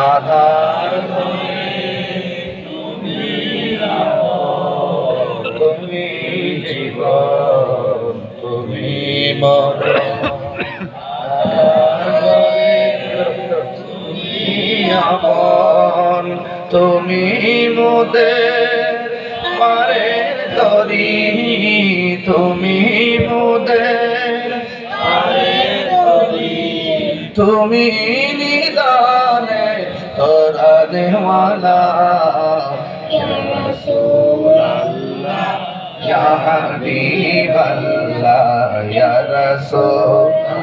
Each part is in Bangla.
আধার তুমি জীবন, তুমি মরণ, তুমি আপন, তুমি মোদের পারের তরি, তুমি মোদের পারের তরি, তুমি নিদানে তোরা দেওয়ালা ইয়া হাবিবাল্লাহ ইয়া রাসূলুল্লাহ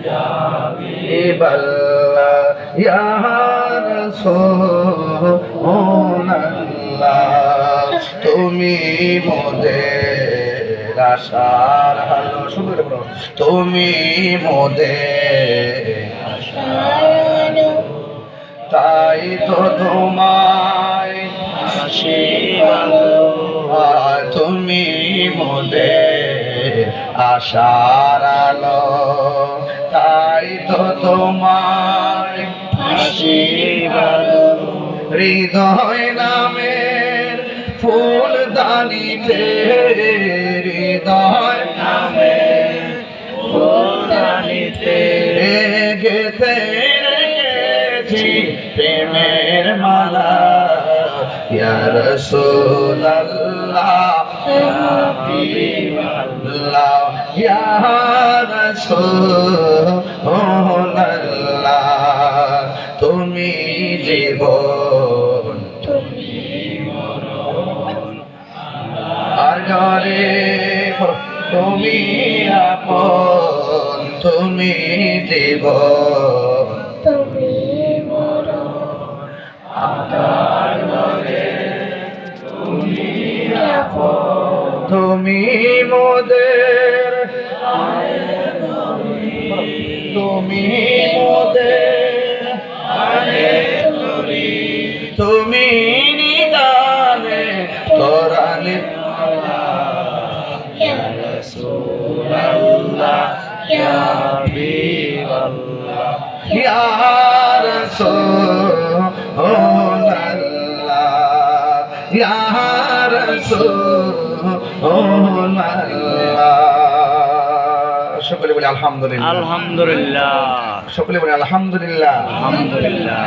ইয়া হাবিবাল্লাহ ইয়া রাসূলুল্লাহ তুমি মোদের আশার আলো, শুনতে পারো, তুমি মোদের আশার আলো, তাই তো তোমায় তুমি মোদের আশার আলো, তাই তো তোমায় হৃদয় নামের ফুল দানিতে, হৃদয় নামের ফুল দানিতে গেতে রেখেছি প্রেমের মালা, ইয়া রাসূলুল্লাহ ইয়া হাবিবাল্লাহ ইয়া রাসূলুল্লাহ তুমি জীবন, তুমি মরণ, আর ঘরে তুমি আপন, তুমি জীবন, তুমি মরণ, আধার ঘরে তুমি আপন, তুমি মোদের, তুমি মোদের তুমি নিদানে তোরানে ইয়া রাসূলুল্লাহ ইয়া হাবিবাল্লাহ ইয়া রাসূলুল্লাহ ইয়া রাসূলুল্লাহ। সকলে বলি আলহামদুলিল্লাহ, আলহামদুলিল্লাহ, সকলে বলি আলহামদুলিল্লাহ, আলহামদুলিল্লাহ।